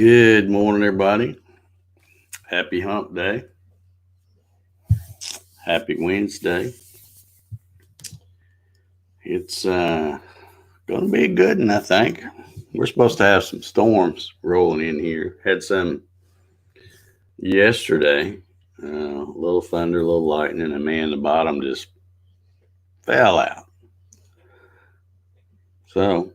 Good morning, everybody. Happy hump day. Happy Wednesday. It's going to be a good one, I think. We're supposed to have some storms rolling in here. Had some yesterday. A little thunder, a little lightning, and man, the bottom just fell out. So,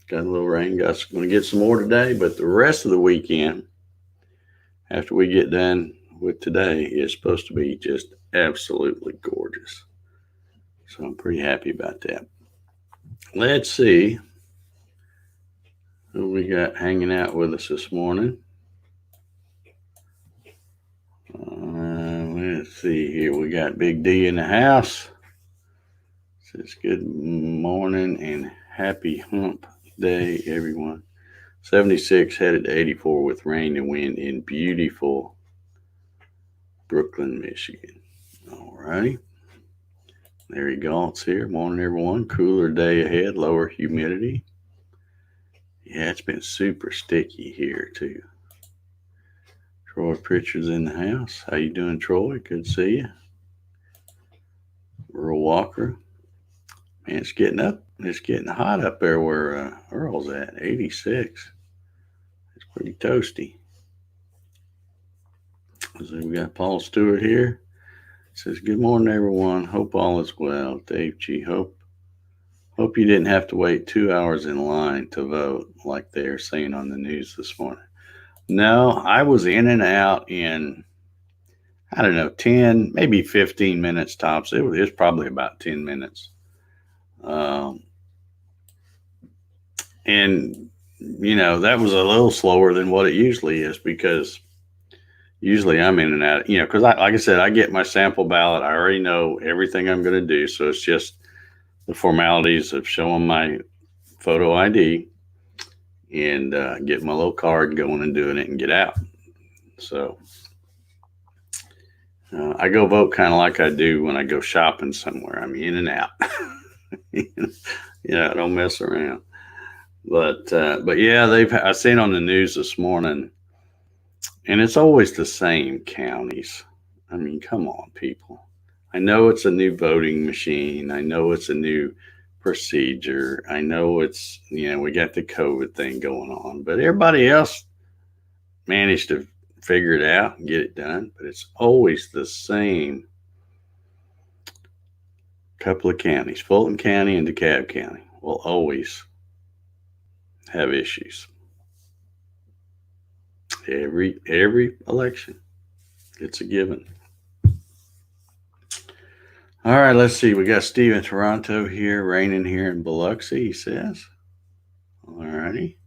got a little rain. Going to get some more today, but the rest of the weekend, after we get done with today, is supposed to be just absolutely gorgeous. So I'm pretty happy about that. Let's see who we got hanging out with us this morning. Let's see here. We got Big D in the house. Says good morning and happy hump day, everyone. 76 headed to 84 with rain and wind in beautiful Brooklyn, Michigan. All righty. Larry Galt's here. Morning, everyone. Cooler day ahead, lower humidity. Yeah, it's been super sticky here, too. Troy Pritchard's in the house. How you doing, Troy? Good to see you. Earl Walker. Man, it's getting hot up there where Earl's at, 86. It's pretty toasty. So we got Paul Stewart here. Says, good morning, everyone. Hope all is well. Dave G. Hope you didn't have to wait 2 hours in line to vote like they're saying on the news this morning. No, I was in and out in, I don't know, 10, maybe 15 minutes tops. It was probably about 10 minutes. And, that was a little slower than what it usually is because usually I'm in and out, because like I said, I get my sample ballot. I already know everything I'm going to do. So it's just the formalities of showing my photo ID and get my little card going and doing it and get out. So I go vote kind of like I do when I go shopping somewhere. I'm in and out. I don't mess around. But yeah, I seen on the news this morning, and it's always the same counties. I mean, come on, people. I know it's a new voting machine. I know it's a new procedure. I know it's, we got the COVID thing going on, but everybody else managed to figure it out and get it done. But it's always the same couple of counties. Fulton County and DeKalb County will always have issues. Every election, it's a given. All right, let's see. We got Steve in Toronto here, raining here in Biloxi, he says. All righty.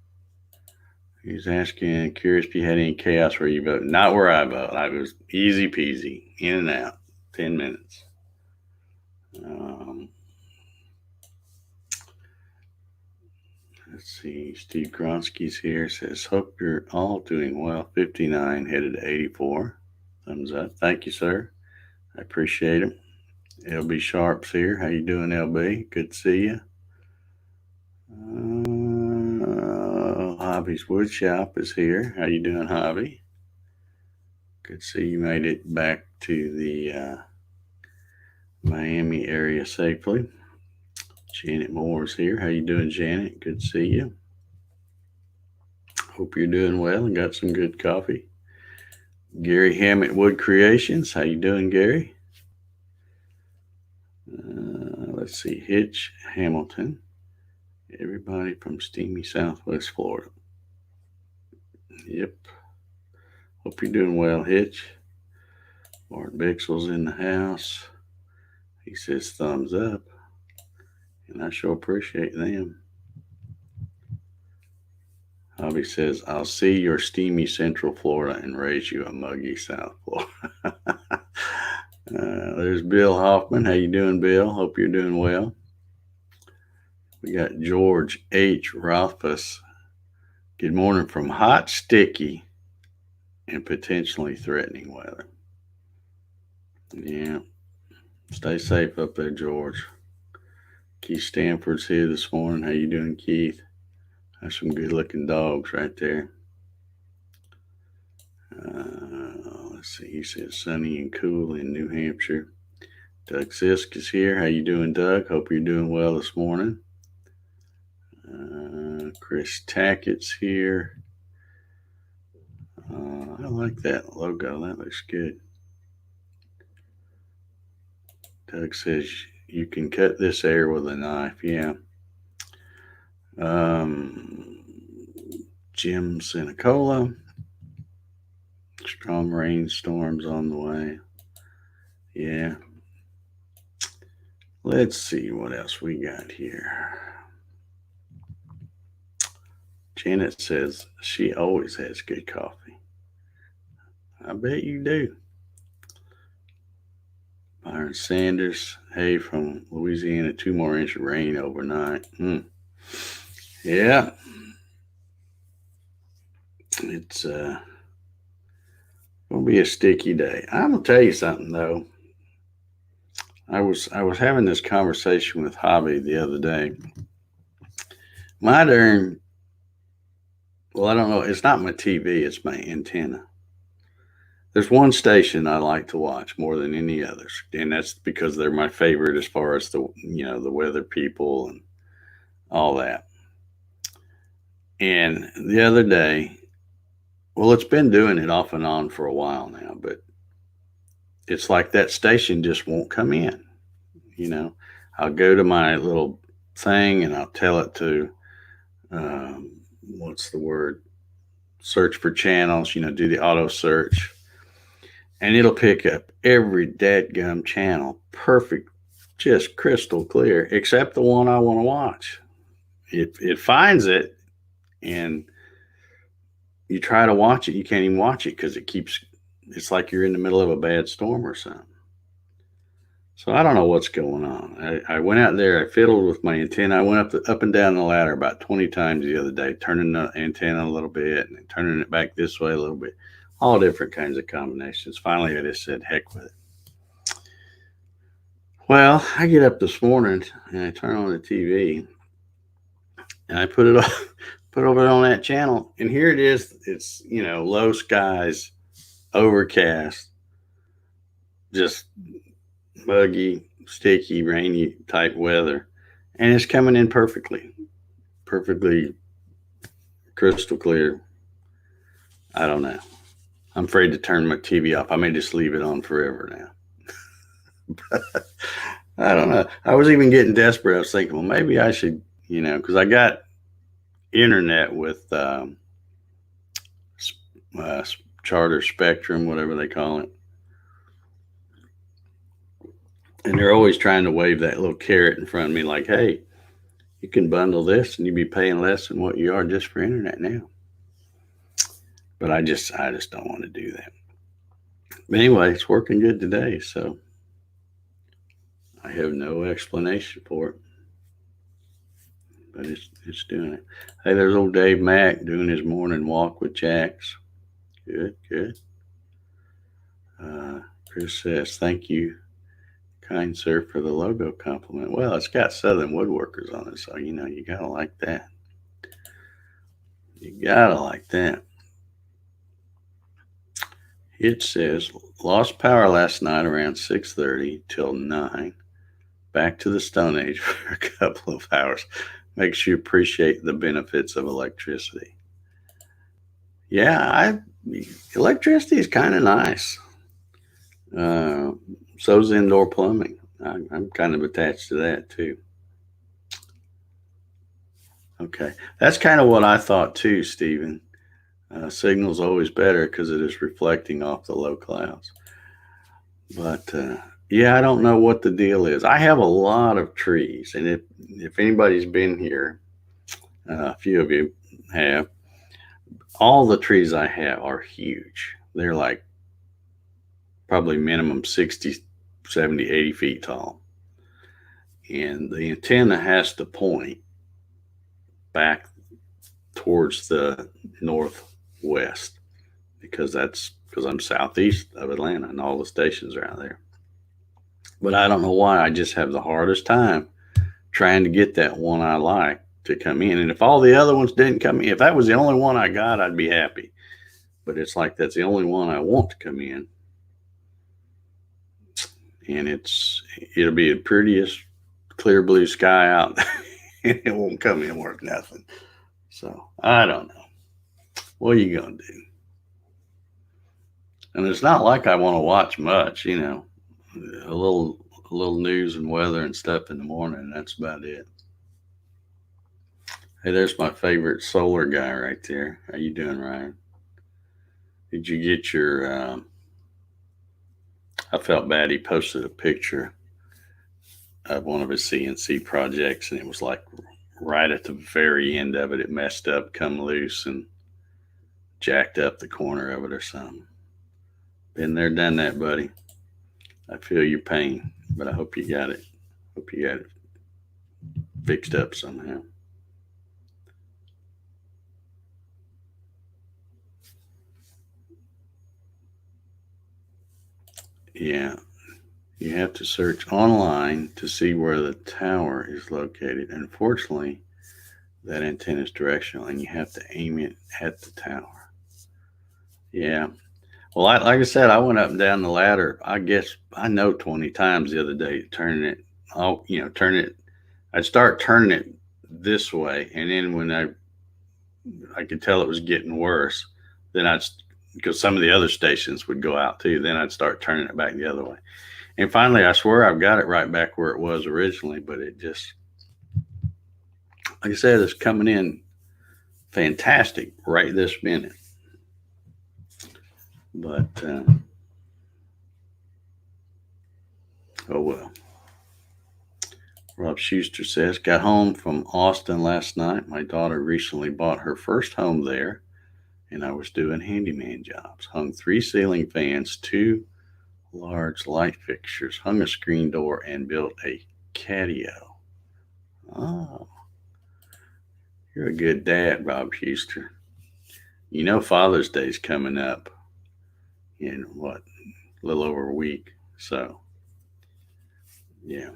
He's asking, curious if you had any chaos where you vote. Not where I vote. I was easy peasy, in and out, 10 minutes. Let's see. Steve Gronsky's here, says, hope you're all doing well. 59, headed to 84. Thumbs up. Thank you, sir. I appreciate it. LB Sharp's here. How you doing, LB? Good to see you. Hobby's Wood Shop is here. How you doing, Hobby? Good to see you made it back to the Miami area safely. Janet Moore's here. How you doing, Janet? Good to see you. Hope you're doing well and got some good coffee. Gary Hammett Wood Creations. How you doing, Gary? Let's see. Hitch Hamilton. Everybody from steamy Southwest Florida. Yep. Hope you're doing well, Hitch. Bart Bixel's in the house. He says thumbs up. And I sure appreciate them. Hobby says, I'll see your steamy Central Florida and raise you a muggy South Florida. There's Bill Hoffman. How you doing, Bill? Hope you're doing well. We got George H. Rothfuss. Good morning from hot, sticky, and potentially threatening weather. Yeah. Stay safe up there, George. Keith Stanford's here this morning. How you doing, Keith? That's some good-looking dogs right there. Let's see. He says sunny and cool in New Hampshire. Doug Sisk is here. How you doing, Doug? Hope you're doing well this morning. Chris Tackett's here. I like that logo. That looks good. Doug says you can cut this air with a knife. Yeah. Jim Senecola. Strong rainstorms on the way. Yeah. Let's see what else we got here. Janet says she always has good coffee. I bet you do. Byron Sanders, hey, from Louisiana, 2 more inches of rain overnight. Yeah. It's gonna be a sticky day. I'm gonna tell you something though. I was having this conversation with Hobby the other day. My darn, well, I don't know. It's not my TV. It's my antenna. There's one station I like to watch more than any others, and that's because they're my favorite as far as the weather people and all that. And the other day, well, it's been doing it off and on for a while now, but it's like that station just won't come in. I'll go to my little thing and I'll tell it to, what's the word? Search for channels, do the auto search. And it'll pick up every dadgum channel, perfect, just crystal clear, except the one I want to watch. It finds it, and you try to watch it, you can't even watch it because it's like you're in the middle of a bad storm or something. So I don't know what's going on. I went out there, I fiddled with my antenna. I went up and down the ladder about 20 times the other day, turning the antenna a little bit and turning it back this way a little bit. All different kinds of combinations. Finally, I just said, heck with it. Well, I get up this morning and I turn on the TV and I put it over on that channel. And here it is. It's, low skies, overcast, just muggy, sticky, rainy type weather. And it's coming in perfectly crystal clear. I don't know. I'm afraid to turn my TV off. I may just leave it on forever now. But I don't know. I was even getting desperate. I was thinking, well, maybe I should, because I got internet with Charter Spectrum, whatever they call it. And they're always trying to wave that little carrot in front of me like, hey, you can bundle this and you'd be paying less than what you are just for internet now. But I just don't want to do that. But anyway, it's working good today, so I have no explanation for it. But it's doing it. Hey, there's old Dave Mack doing his morning walk with Jax. Good. Chris says, thank you, kind sir, for the logo compliment. Well, it's got Southern Woodworkers on it, so you gotta like that. You gotta like that. It says, lost power last night around 6:30 till 9. Back to the Stone Age for a couple of hours. Makes you appreciate the benefits of electricity. Yeah, electricity is kind of nice. So's indoor plumbing. I'm kind of attached to that too. Okay, that's kind of what I thought too, Stephen. Signal's always better because it is reflecting off the low clouds. But yeah, I don't know what the deal is. I have a lot of trees, and if anybody's been here, a few of you have, all the trees I have are huge. They're like probably minimum 60, 70, 80 feet tall. And the antenna has to point back towards the northwest because I'm southeast of Atlanta and all the stations are out there. But I don't know why. I just have the hardest time trying to get that one I like to come in. And if all the other ones didn't come in, if that was the only one I got, I'd be happy. but it's like that's the only one I want to come in. And it'll be the prettiest clear blue sky out. And it won't come in worth nothing. So I don't know. What are you gonna do? And it's not like I want to watch much, a little news and weather and stuff in the morning. That's about it. Hey, there's my favorite solar guy right there. How you doing, Ryan? Did you get your? I felt bad. He posted a picture of one of his CNC projects, and it was like right at the very end of it, it messed up, come loose, and jacked up the corner of it or something. Been there, done that, buddy. I feel your pain, but I hope you got it. Hope you got it fixed up somehow. Yeah, you have to search online to see where the tower is located. Unfortunately, that antenna is directional, and you have to aim it at the tower. Yeah. Well, like I said, I went up and down the ladder. I guess I know 20 times the other day, turning it. Turn it. I'd start turning it this way, and then when I could tell it was getting worse, then because some of the other stations would go out too, then I'd start turning it back the other way. And finally, I swear I've got it right back where it was originally, but it just, like I said, it's coming in fantastic right this minute. But, oh well. Rob Schuster says, got home from Austin last night. My daughter recently bought her first home there, and I was doing handyman jobs. Hung 3 ceiling fans, 2 large light fixtures, hung a screen door, and built a catio. Oh, you're a good dad, Rob Schuster. You know Father's Day's coming up in a little over a week. So, yeah,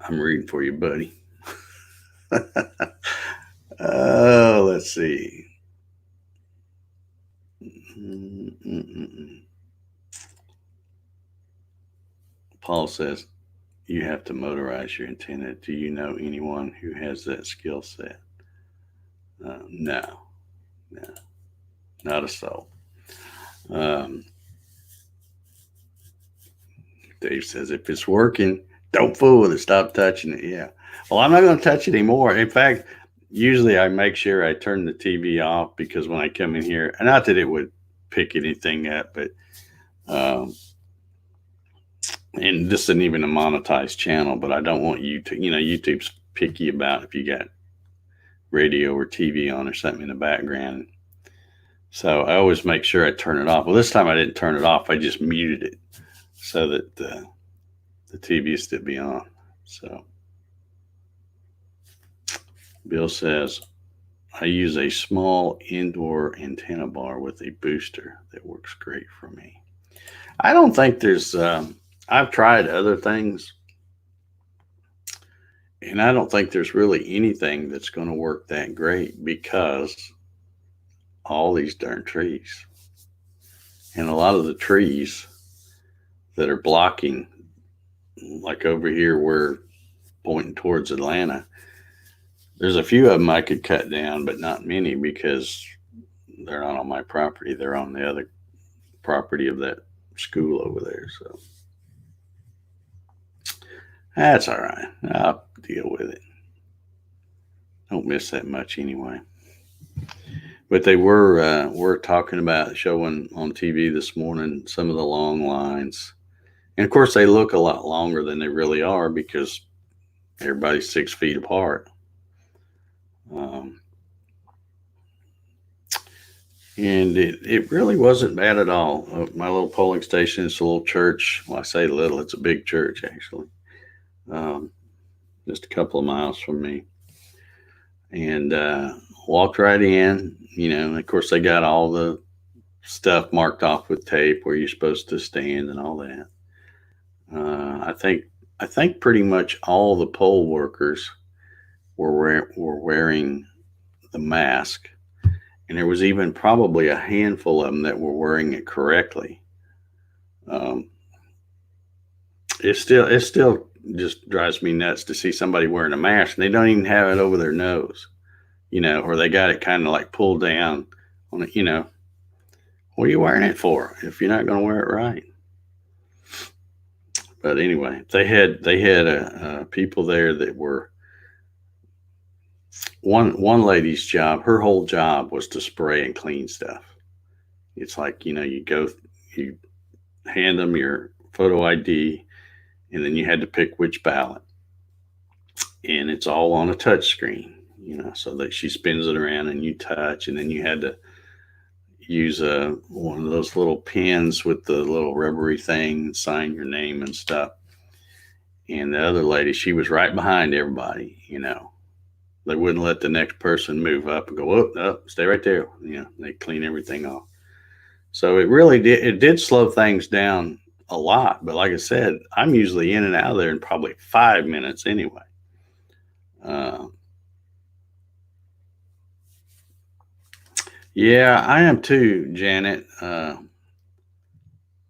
I'm reading for you, buddy. Oh, let's see. Paul says, you have to motorize your antenna. Do you know anyone who has that skill set? No, not a soul. Dave says, if it's working, don't fool with it. Stop touching it. Yeah. Well, I'm not going to touch it anymore. In fact, usually I make sure I turn the TV off because when I come in here, not that it would pick anything up, but, and this isn't even a monetized channel, but I don't want YouTube's picky about if you got radio or TV on or something in the background. So I always make sure I turn it off. Well, this time I didn't turn it off. I just muted it so that the TV still be on. So Bill says, I use a small indoor antenna bar with a booster that works great for me. I don't think there's, I've tried other things, and I don't think there's really anything that's going to work that great because all these darn trees. And a lot of the trees that are blocking, like over here, we're pointing towards Atlanta. There's a few of them I could cut down, but not many because they're not on my property. They're on the other property of that school over there. So that's all right. I'll deal with it. Don't miss that much anyway. But they were talking about showing on TV this morning some of the long lines. And of course, they look a lot longer than they really are because everybody's 6 feet apart. And it really wasn't bad at all. My little polling station is a little church. Well, I say little, it's a big church, actually. Just a couple of miles from me. And walked right in, and of course they got all the stuff marked off with tape where you're supposed to stand and all that. I think pretty much all the poll workers were wearing the mask, and there was even probably a handful of them that were wearing it correctly. Um, it still just drives me nuts to see somebody wearing a mask and they don't even have it over their nose, or they got it kind of like pulled down on it. What are you wearing it for if you're not going to wear it right? But anyway, they had people there that were one lady's job. Her whole job was to spray and clean stuff. It's like you hand them your photo ID, and then you had to pick which ballot, and it's all on a touch screen. So that she spins it around and you touch, and then you had to use one of those little pens with the little rubbery thing, sign your name and stuff. And the other lady, she was right behind everybody. They wouldn't let the next person move up and go, oh, stay right there. They clean everything off. So it did slow things down a lot. But like I said, I'm usually in and out of there in probably 5 minutes anyway. Yeah, I am too, Janet.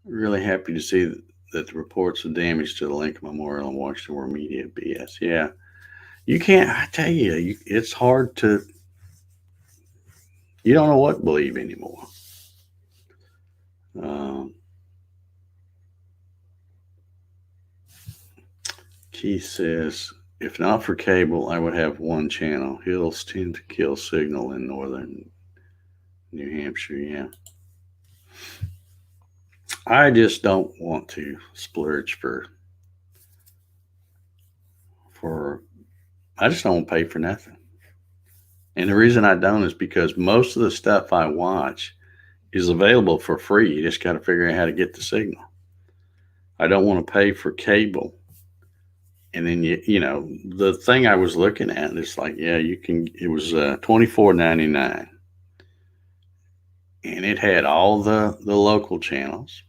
Really happy to see that the reports of damage to the Lincoln Memorial and Washington War media BS. Yeah, you can't. I tell you, it's hard to. You don't know what to believe anymore. Keith says, if not for cable, I would have one channel. Hills tend to kill signal in northern New Hampshire. Yeah. I just don't want to splurge for I just don't want to pay for nothing. And the reason I don't is because most of the stuff I watch is available for free. You just got to figure out how to get the signal. I don't want to pay for cable. And then the thing I was looking at, it's like, yeah, you can. It was $24.99, and it had all the local channels,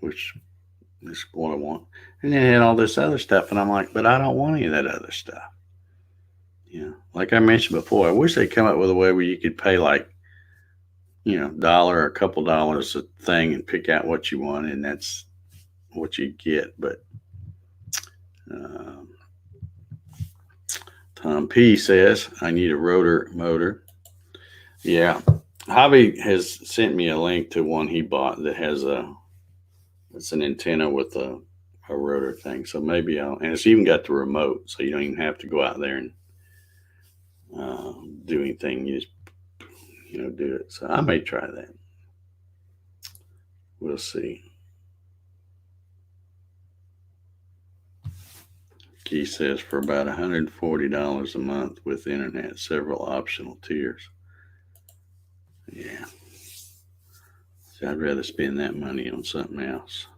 which is what I want. And then it had all this other stuff, and I'm like, but I don't want any of that other stuff. Like I mentioned before, I wish they'd come up with a way where you could pay like, dollar or a couple dollars a thing and pick out what you want, and that's what you get. But Tom P says, I need a rotor motor. Yeah. Hobby has sent me a link to one he bought that has it's an antenna with a rotor thing. So maybe and it's even got the remote, so you don't even have to go out there and do anything. You just, do it. So I may try that. We'll see. He says for about $140 a month with internet, several optional tiers. Yeah. So I'd rather spend that money on something else.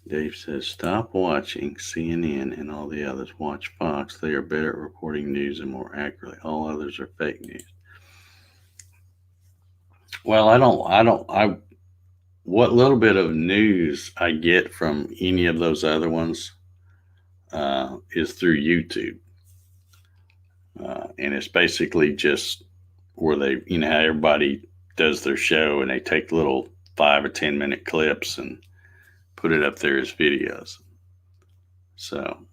Dave says, stop watching CNN and all the others. Watch Fox. They are better at reporting news and more accurately. All others are fake news. Well, what little bit of news I get from any of those other ones is through YouTube. And it's basically just where they, how everybody does their show and they take little 5 or 10 minute clips and put it up there as videos. So,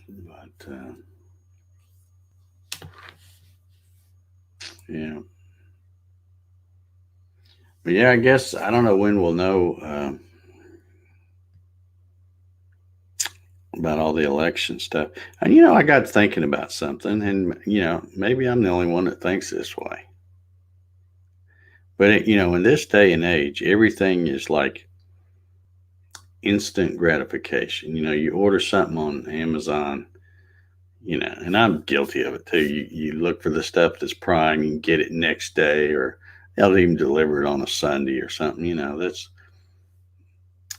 but, yeah. But yeah, I guess, I don't know when we'll know about all the election stuff. And, I got thinking about something, and, maybe I'm the only one that thinks this way. But, in this day and age, everything is like instant gratification. You order something on Amazon, and I'm guilty of it too. You look for the stuff that's prime, you can get it next day, or they'll even deliver it on a Sunday or something.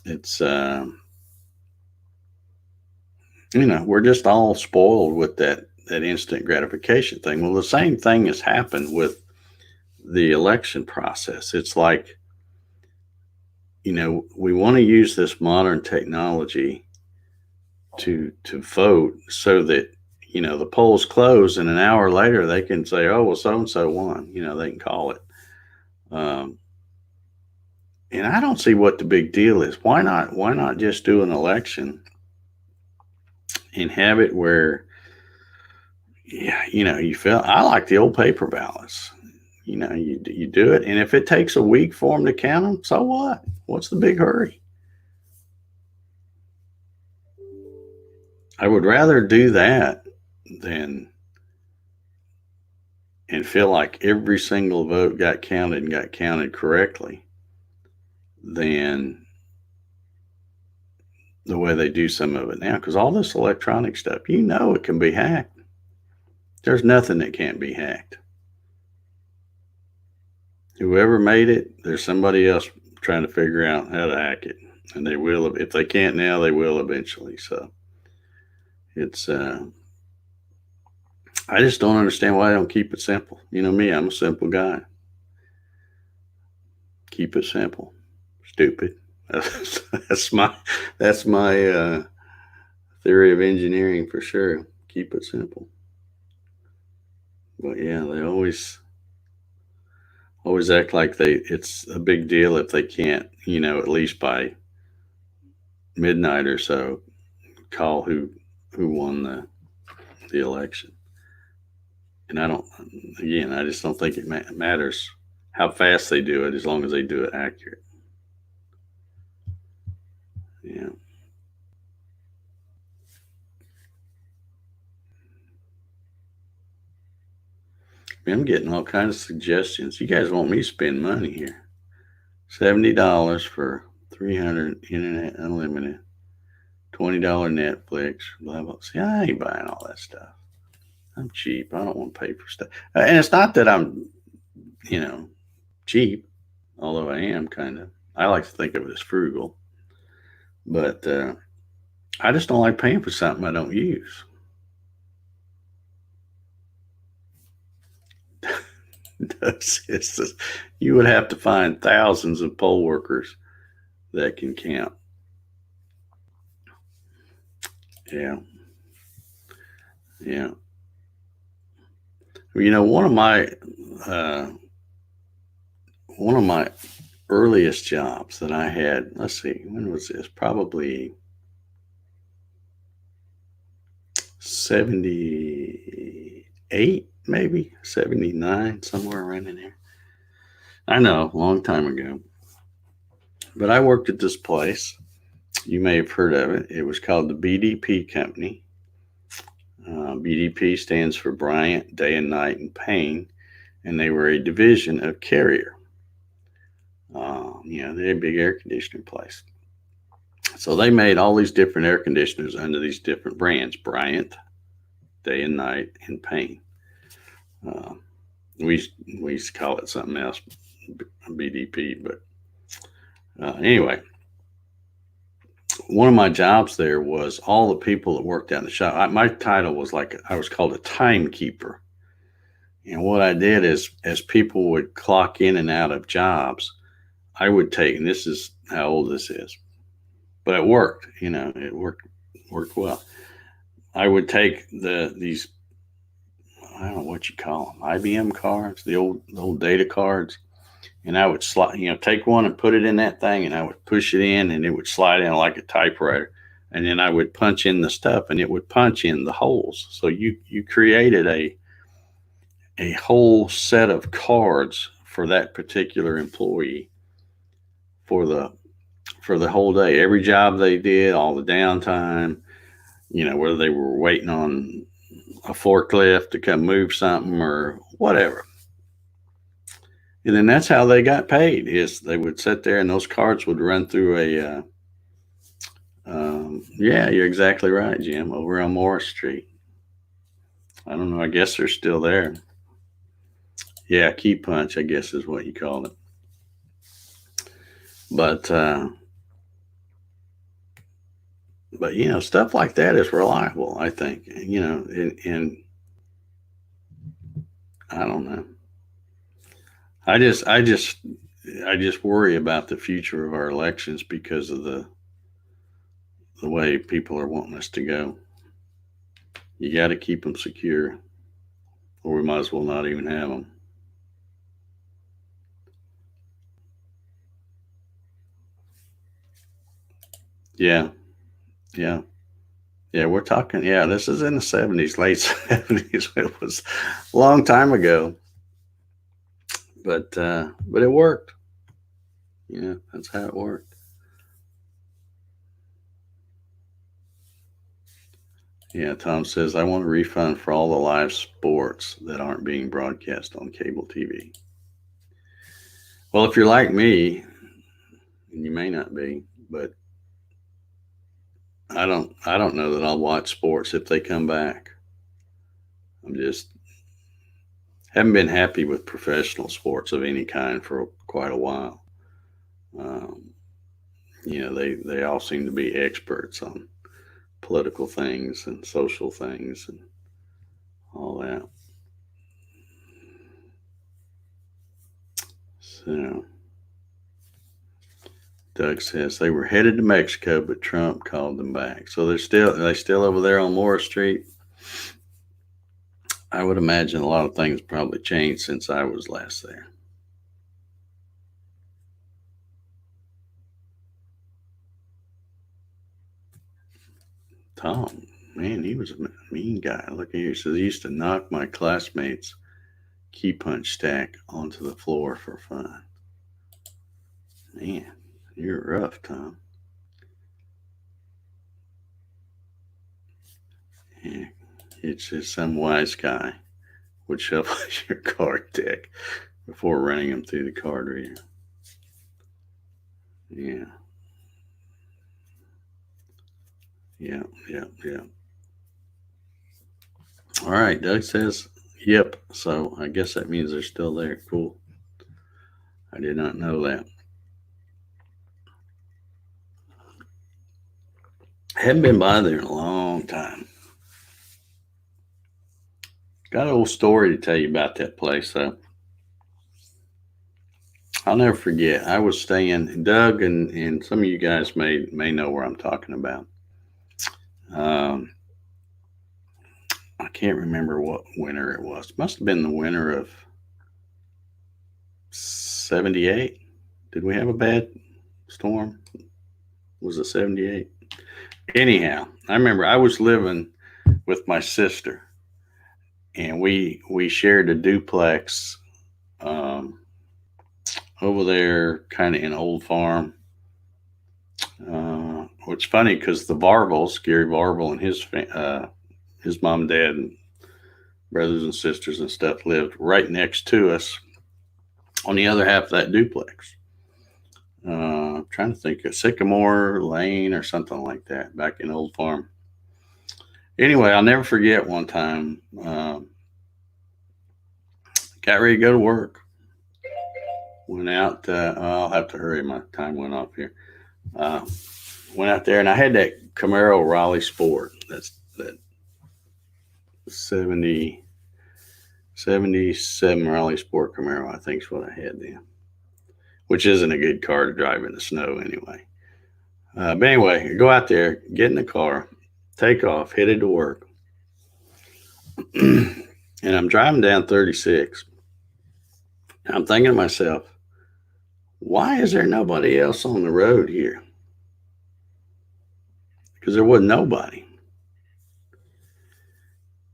It's we're just all spoiled with that instant gratification thing. Well, the same thing has happened with the election process. It's like, we want to use this modern technology to vote so that the polls close and an hour later they can say, oh well, so and so won. They can call it. Um, and I don't see what the big deal is. Why not? Why not just do an election and have it where, yeah, you feel. I like the old paper ballots. You do it, and if it takes a week for them to count them, so what? What's the big hurry? I would rather do that than and feel like every single vote got counted and got counted correctly than the way they do some of it now. Because all this electronic stuff, it can be hacked. There's nothing that can't be hacked. Whoever made it, there's somebody else trying to figure out how to hack it. And they will, if they can't now, they will eventually. So it's, I just don't understand why they don't keep it simple. Me, I'm a simple guy. Keep it simple. Stupid. That's my theory of engineering for sure. Keep it simple. But yeah, they always act like it's a big deal if they can't, at least by midnight or so, call who won the election. And I just don't think it matters how fast they do it as long as they do it accurate. Yeah. I'm getting all kinds of suggestions. You guys want me to spend money here. $70 for 300 internet unlimited. $20 Netflix. Blah, blah. See, I ain't buying all that stuff. I'm cheap. I don't want to pay for stuff. And it's not that I'm, cheap, although I am kind of. I like to think of it as frugal. But I just don't like paying for something I don't use. You would have to find thousands of poll workers that can count. Yeah. Yeah. One of my earliest jobs that I had, let's see, when was this? Probably 78, maybe 79, somewhere around in there. I know, a long time ago. But I worked at this place. You may have heard of it. It was called the BDP Company. BDP stands for Bryant, Day and Night, and Payne, and they were a division of Carrier. They had a big air conditioning place. So they made all these different air conditioners under these different brands: Bryant, Day and Night, and Payne. We used to call it something else, BDP, but anyway. One of my jobs there was all the people that worked out in the shop. My title was I was called a timekeeper. And what I did is, as people would clock in and out of jobs, I would take, and this is how old this is, but it worked. It worked well. I would take these, I don't know what you call them, IBM cards, the old data cards. And I would take one and put it in that thing, and I would push it in, and it would slide in like a typewriter. And then I would punch in the stuff, and it would punch in the holes. So you created a whole set of cards for that particular employee for the whole day. Every job they did, all the downtime, whether they were waiting on a forklift to come move something or whatever. And then that's how they got paid. Is they would sit there and those cards would run through a. Yeah, you're exactly right, Jim. Over on Morris Street. I don't know. I guess they're still there. Yeah, key punch, I guess is what you call it. But stuff like that is reliable, I think. And I don't know. I just worry about the future of our elections because of the way people are wanting us to go. You got to keep them secure, or we might as well not even have them. Yeah, yeah, yeah. We're talking. Yeah, this is in the 70s, late 70s. It was a long time ago, but it worked. Yeah, that's how it worked. Yeah, Tom says I want a refund for all the live sports that aren't being broadcast on cable TV. Well, if you're like me, and you may not be, but I don't know that I'll watch sports if they come back. I'm just haven't been happy with professional sports of any kind for quite a while. Um, they all seem to be experts on political things and social things and all that. So Doug says they were headed to Mexico, but Trump called them back. So they still over there on Morris Street. I would imagine a lot of things probably changed since I was last there. Tom, man, he was a mean guy. Look at here. He says he used to knock my classmates' key punch stack onto the floor for fun. Man, you're rough, Tom. Yeah, it's just some wise guy would shuffle your card deck before running them through the card reader. Yeah. Yeah, yeah, yeah. All right, Doug says, yep. So I guess that means they're still there. Cool. I did not know that. Hadn't been by there in a long time. Got an old story to tell you about that place, though. I'll never forget. I was staying, Doug, and some of you guys may know where I'm talking about. Um, I can't remember what winter it was. It must have been the winter of 78. Did we have a bad storm? Was it 78? Anyhow, I remember I was living with my sister, and we shared a duplex over there, kind of in Old Farm. It's funny because the Varbles, Gary Varble and his mom and dad and brothers and sisters and stuff lived right next to us on the other half of that duplex. I'm trying to think of Sycamore Lane or something like that back in Old Farm. Anyway, I'll never forget one time. Got ready to go to work. Went out. I'll have to hurry. My time went off here. Went out there and I had that Camaro Raleigh Sport. That's that 77 Raleigh Sport Camaro, I think is what I had then, which isn't a good car to drive in the snow anyway. But anyway, go out there, get in the car, take off, headed to work. And I'm driving down 36. I'm thinking to myself, why is there nobody else on the road here? Because there wasn't nobody.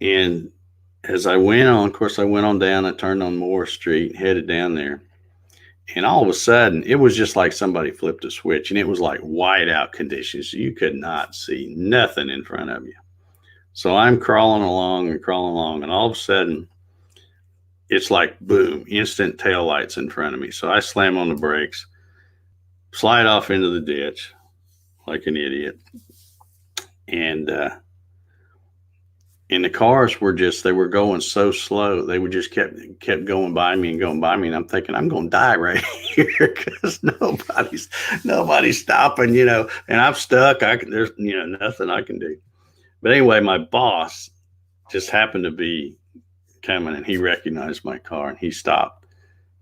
And as I went on, of course, I went on down, I turned on Moore Street, headed down there. And all of a sudden, it was just like somebody flipped a switch, and it was like whiteout conditions. You could not see nothing in front of you. So I'm crawling along, and all of a sudden, it's like boom, instant tail lights in front of me. So I slam on the brakes, slide off into the ditch like an idiot. And the cars they were going so slow. They would just kept going by me. And I'm thinking, I'm going to die right here because nobody's stopping, and I'm stuck. There's nothing I can do. But anyway, my boss just happened to be coming, and he recognized my car, and he stopped.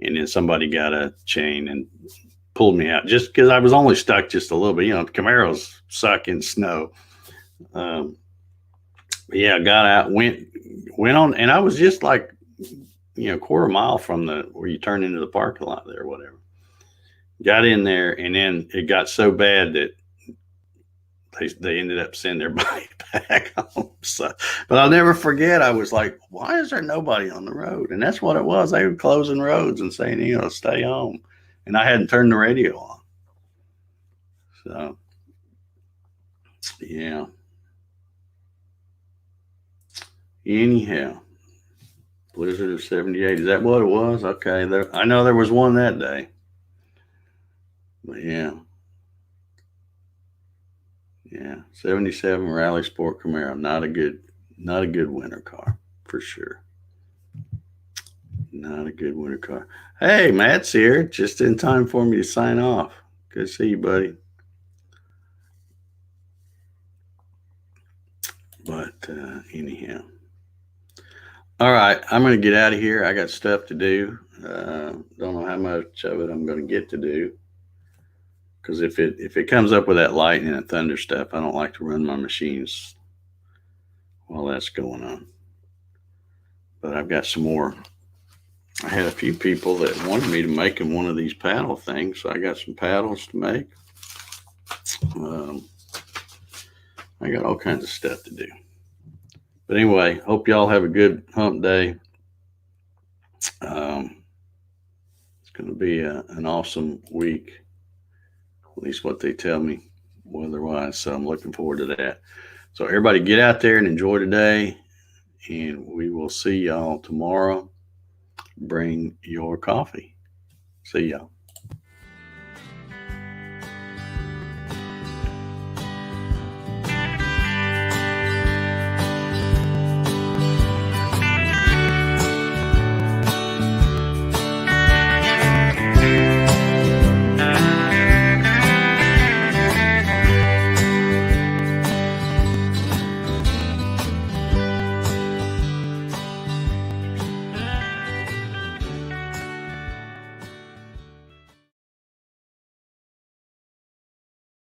And then somebody got a chain and pulled me out just because I was only stuck just a little bit. The Camaro's sucking snow. Yeah, got out, went on, and I was just like, quarter mile from where you turn into the parking lot there, or whatever. Got in there, and then it got so bad that they ended up sending their bike back home. So, but I'll never forget. I was like, why is there nobody on the road? And that's what it was. They were closing roads and saying, stay home. And I hadn't turned the radio on. So, yeah. Anyhow, blizzard of 78. Is that what it was? Okay. I know there was one that day. But yeah. Yeah. 77 Rally Sport Camaro. Not a good winter car for sure. Not a good winter car. Hey, Matt's here. Just in time for me to sign off. Good to see you, buddy. But anyhow. All right. I'm going to get out of here. I got stuff to do. Don't know how much of it I'm going to get to do. Because if it comes up with that lightning and thunder stuff, I don't like to run my machines while that's going on. But I've got some more. I had a few people that wanted me to make them one of these paddle things, so I got some paddles to make. I got all kinds of stuff to do. But anyway, hope y'all have a good hump day. It's going to be an awesome week, at least what they tell me weather-wise. So I'm looking forward to that. So everybody get out there and enjoy today, and we will see y'all tomorrow. Bring your coffee. See y'all.